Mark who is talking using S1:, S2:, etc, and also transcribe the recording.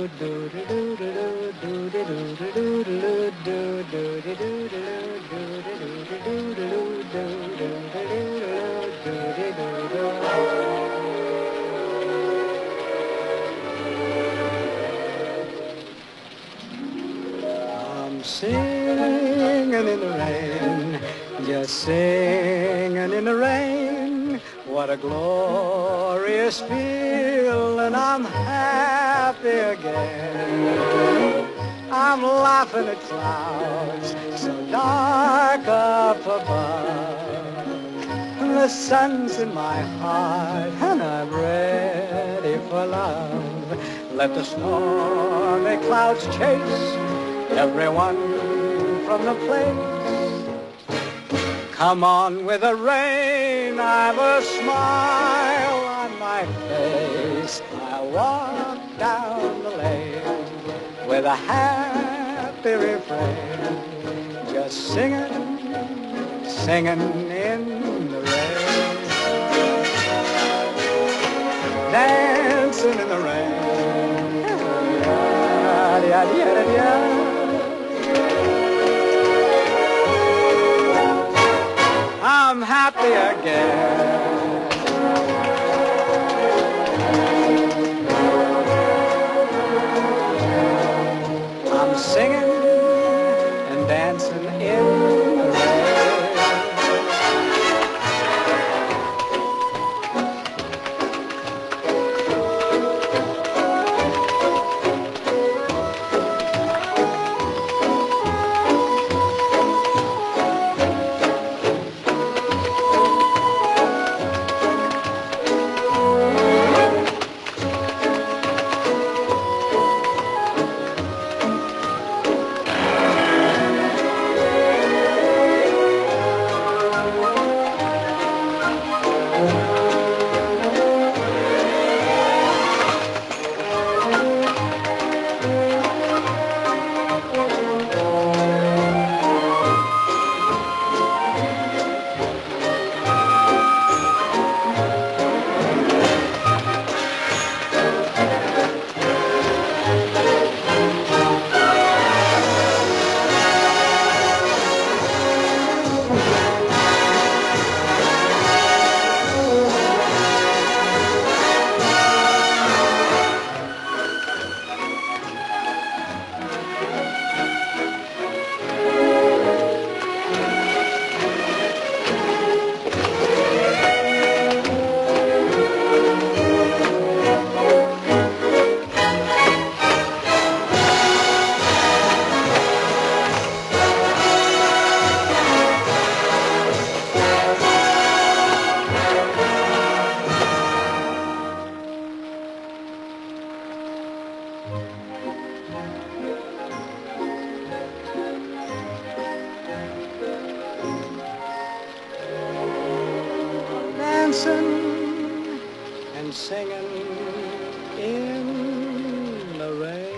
S1: I'm singing in the rain, just singing in the rain. What a glorious feeling, I'm happy again. I'm laughing at clouds so dark up above. The sun's in my heart and I'm ready for love. Let the stormy clouds chase everyone from the place. Come on with the rain, I've a smile on my face. I walk down the lane with a happy refrain, just singing, singing in the rain, dancing in the rain. I'm happy again. I'm singing and dancing in the rain. Dancing and singing in the rain.